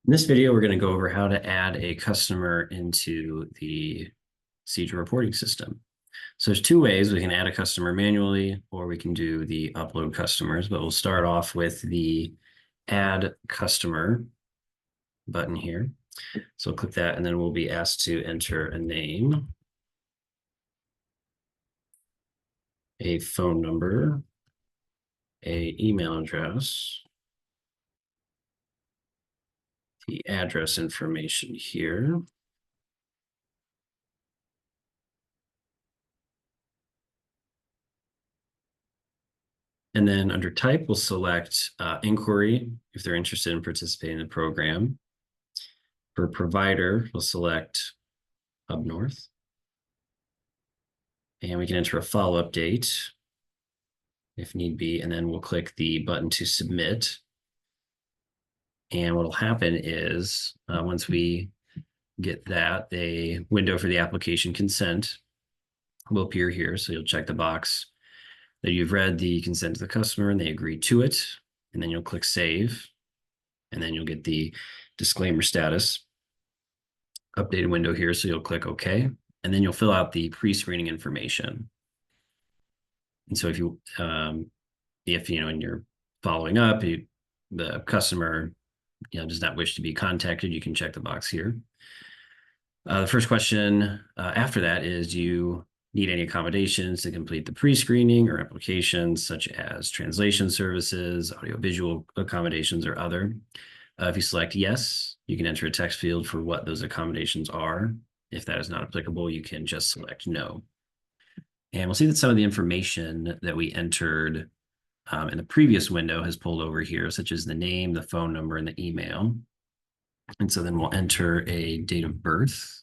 In this video, we're going to go over how to add a customer into the CEJA reporting system. So there's two ways we can add a customer manually, or we can do the upload customers, but we'll start off with the add customer button here. So click that, and then we'll be asked to enter a name, a phone number, a email address, the address information here. And then under type, we'll select inquiry if they're interested in participating in the program. For provider, we'll select Hub North. And we can enter a follow-up date if need be, and then we'll click the button to submit. And what will happen is once we get that, a window for the application consent will appear here. So you'll check the box that you've read the consent to the customer and they agree to it. And then you'll click save. And then you'll get the disclaimer status updated window here. So you'll click OK. And then you'll fill out the pre-screening information. And so if you know, when you're following up, the customer does not wish to be contacted, you can check the box here. The first question after that is, do you need any accommodations to complete the pre-screening or applications such as translation services, audiovisual accommodations, or other? If you select yes, you can enter a text field for what those accommodations are. If that is not applicable, you can just select no. And we'll see that some of the information that we entered in the previous window has pulled over here, such as the name, the phone number, and the email. And so then we'll enter a date of birth.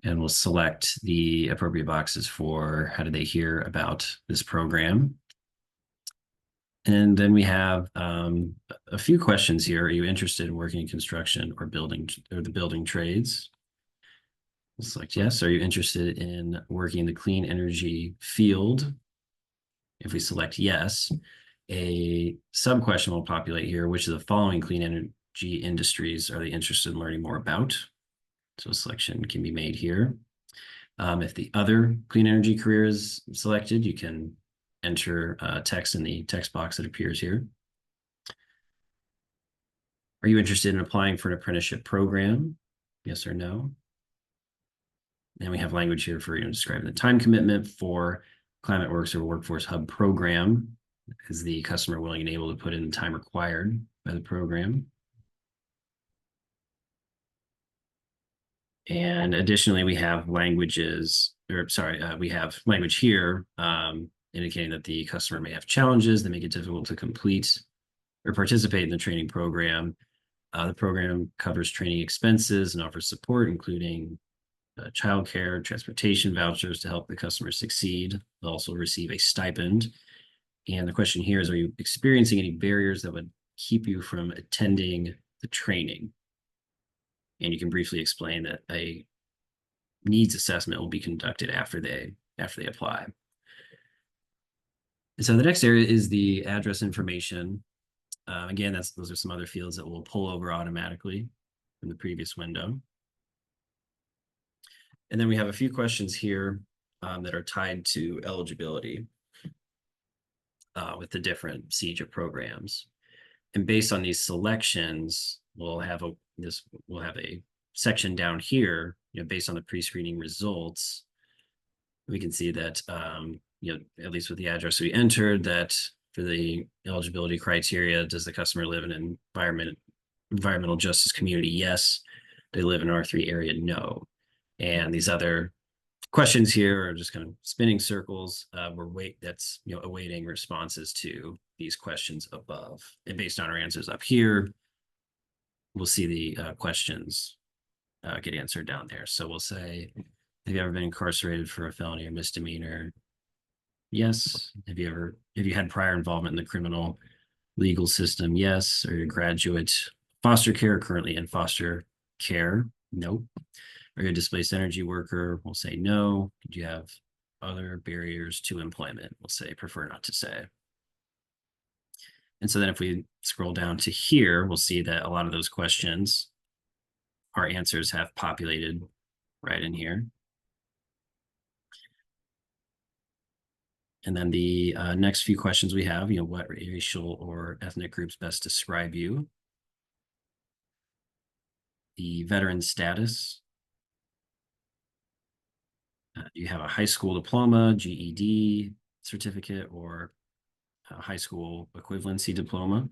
And we'll select the appropriate boxes for how did they hear about this program. And then we have a few questions here. Are you interested in working in construction or the building trades? We'll select yes. Are you interested in working in the clean energy field? If we select yes, a sub question will populate here. Which of the following clean energy industries are they interested in learning more about? So a selection can be made here. If the other clean energy career is selected, you can enter text in the text box that appears here. Are you interested in applying for an apprenticeship program? Yes or no? And we have language here for describing the time commitment for Climate Works or Workforce Hub program. Is the customer willing and able to put in the time required by the program? And additionally, we have language here indicating that the customer may have challenges that make it difficult to complete or participate in the training program. The program covers training expenses and offers support, including childcare, transportation vouchers to help the customer succeed. They'll also receive a stipend. And the question here is, are you experiencing any barriers that would keep you from attending the training? And you can briefly explain that a needs assessment will be conducted after they apply. And so the next area is the address information. Again, those are some other fields that will pull over automatically from the previous window. And then we have a few questions here that are tied to eligibility with the different CEJA programs. And based on these selections, we'll have a section down here, based on the pre-screening results. We can see that, at least with the address we entered, that for the eligibility criteria, does the customer live in an environmental justice community? Yes. They live in R3 area? No. And these other questions here are just kind of spinning circles. That's awaiting responses to these questions above. And based on our answers up here, we'll see the questions get answered down there. So we'll say, have you ever been incarcerated for a felony or misdemeanor? Yes. Have you had prior involvement in the criminal legal system? Yes. Are you a graduate foster care, currently in foster care? Nope. Are you a displaced energy worker? We'll say no. Did you have other barriers to employment? We'll say prefer not to say. And so then if we scroll down to here, we'll see that a lot of those questions, our answers have populated right in here. And then the next few questions we have, what racial or ethnic groups best describe you? The veteran status. Do you have a high school diploma, GED certificate, or a high school equivalency diploma?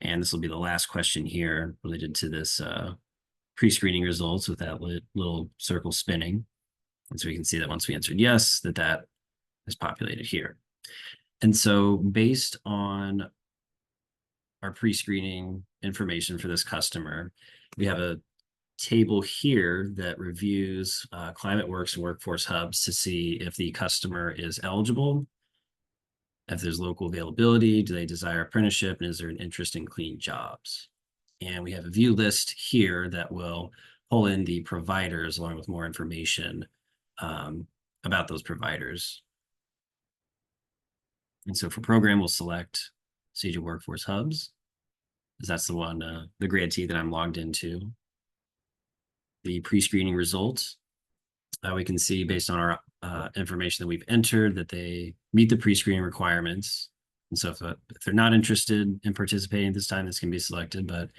And this will be the last question here related to this pre-screening results with that little circle spinning. And so we can see that once we answered yes, that is populated here. And so based on our pre-screening information for this customer, we have a table here that reviews ClimateWorks and Workforce Hubs to see if the customer is eligible, if there's local availability, do they desire apprenticeship, and is there an interest in clean jobs? And we have a view list here that will pull in the providers along with more information about those providers. And so for program, we'll select CEJA Workforce Hubs, because that's the one, the grantee that I'm logged into. The pre-screening results, we can see based on our information that we've entered that they meet the pre-screening requirements. And so if they're not interested in participating this time, this can be selected. But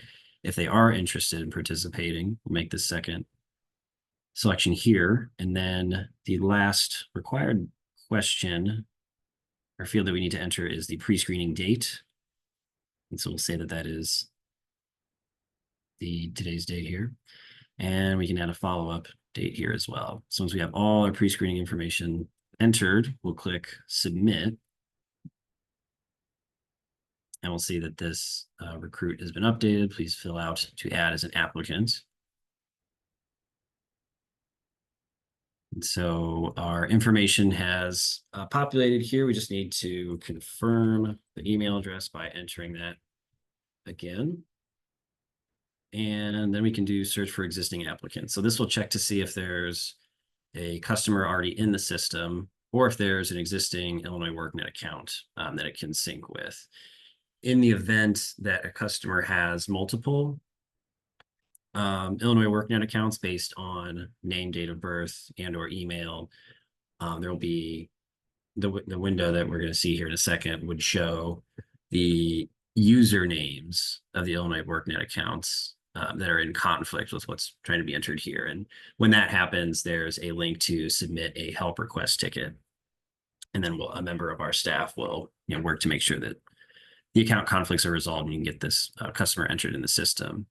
if they are interested in participating, we'll make the second selection here. And then the last required question or field that we need to enter is the pre-screening date. And so we'll say that is today's date here. And we can add a follow-up date here as well. So once we have all our pre-screening information entered, we'll click submit. And we'll see that this recruit has been updated. Please fill out to add as an applicant. And so our information has populated here. We just need to confirm the email address by entering that again. And then we can do search for existing applicants. So this will check to see if there's a customer already in the system or if there's an existing Illinois WorkNet account that it can sync with. In the event that a customer has multiple Illinois WorkNet accounts based on name, date of birth, and or email, there will be the window that we're going to see here in a second would show the usernames of the Illinois WorkNet accounts that are in conflict with what's trying to be entered here. And when that happens, there's a link to submit a help request ticket. And then a member of our staff will work to make sure that the account conflicts are resolved and you can get this customer entered in the system.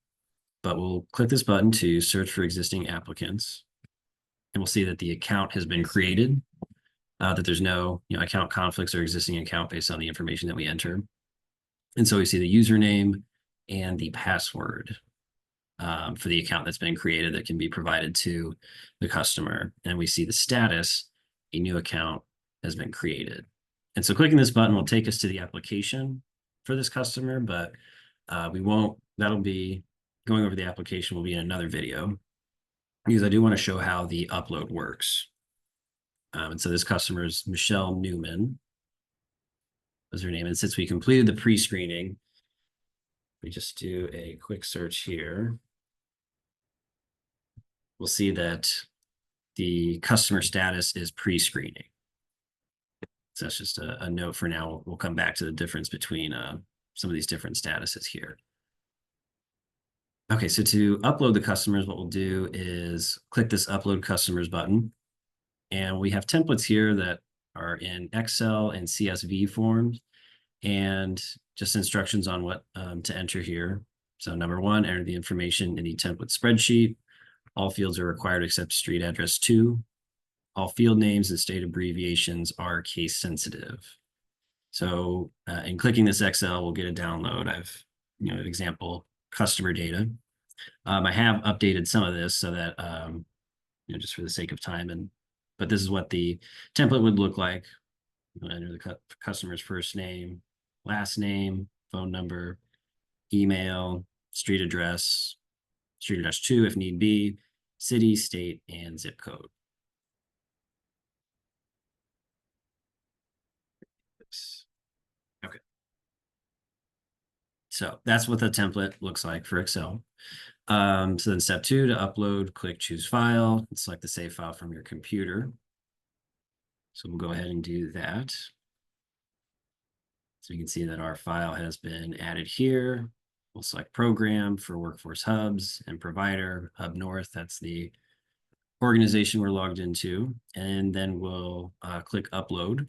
But we'll click this button to search for existing applicants. And we'll see that the account has been created, that there's no account conflicts or existing account based on the information that we enter. And so we see the username and the password for the account that's been created that can be provided to the customer. And we see the status, a new account has been created. And so clicking this button will take us to the application for this customer, but that'll be going over the application will be in another video because I do want to show how the upload works. And so this customer is Michelle Newman, was her name. And since we completed the pre-screening, we just do a quick search here. We'll see that the customer status is pre-screening. So that's just a note for now. We'll come back to the difference between some of these different statuses here. Okay, so to upload the customers, what we'll do is click this Upload Customers button. And we have templates here that are in Excel and CSV forms and just instructions on what to enter here. So number one, enter the information in the template spreadsheet. All fields are required except street address 2. All field names and state abbreviations are case sensitive. So in clicking this Excel, we'll get a download. I've, an example customer data. I have updated some of this so that, just for the sake of time, but this is what the template would look like. Enter the customer's first name, last name, phone number, email, street address 2 if need be, city, state, and zip code. Okay. So that's what the template looks like for Excel. So then step 2, to upload, click choose file, and select the save file from your computer. So we'll go ahead and do that. So you can see that our file has been added here. We'll select program for workforce hubs and provider, hub north, that's the organization we're logged into. And then we'll click upload.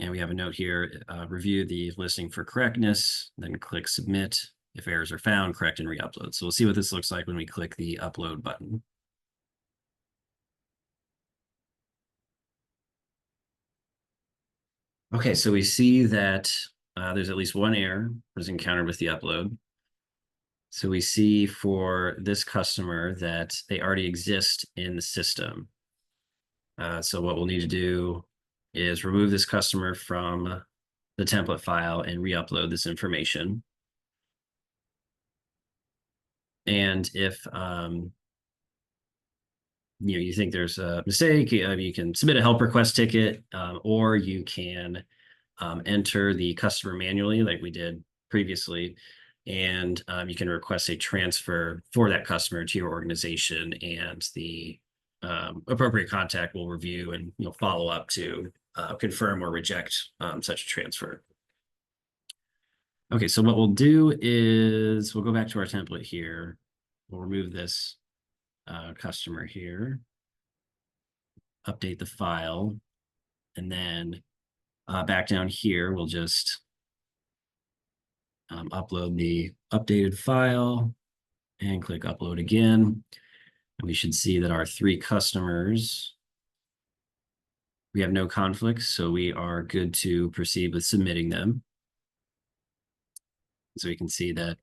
And we have a note here, review the listing for correctness, then click submit. If errors are found, correct and re-upload. So we'll see what this looks like when we click the upload button. Okay, so we see that there's at least one error was encountered with the upload. So we see for this customer that they already exist in the system. So what we'll need to do is remove this customer from the template file and re-upload this information. And if you think there's a mistake, you can submit a help request ticket, or you can enter the customer manually like we did previously, and you can request a transfer for that customer to your organization, and the appropriate contact will review and follow up to confirm or reject such a transfer. Okay, so what we'll do is we'll go back to our template here. We'll remove this customer here, update the file, and then back down here, we'll just upload the updated file and click upload again. And we should see that our 3 customers, we have no conflicts, so we are good to proceed with submitting them. So we can see that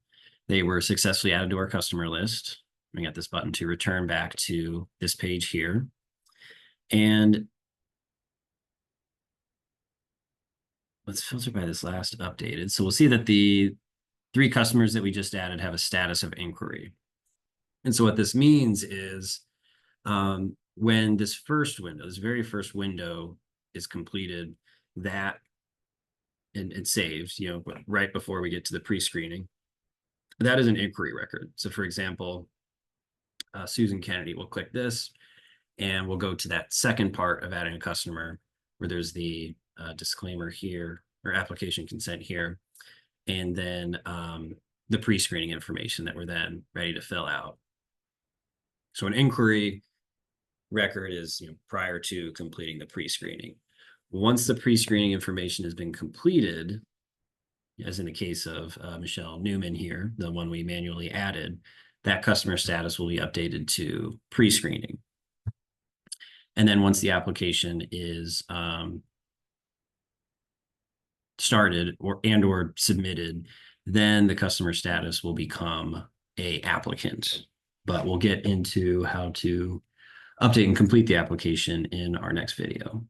they were successfully added to our customer list. We got this button to return back to this page here. And let's filter by this last updated. So we'll see that the 3 customers that we just added have a status of inquiry. And so what this means is when this first window, this very first window is completed, that and it saves, right before we get to the pre-screening, that is an inquiry record. So for example, Susan Kennedy, we'll click this and we'll go to that second part of adding a customer where there's the disclaimer here or application consent here, and then the pre-screening information that we're then ready to fill out. So an inquiry record is prior to completing the pre-screening. Once the pre-screening information has been completed, as in the case of Michelle Newman here, the one we manually added, that customer status will be updated to pre-screening. And then once the application is started or submitted, then the customer status will become a applicant. But we'll get into how to update and complete the application in our next video.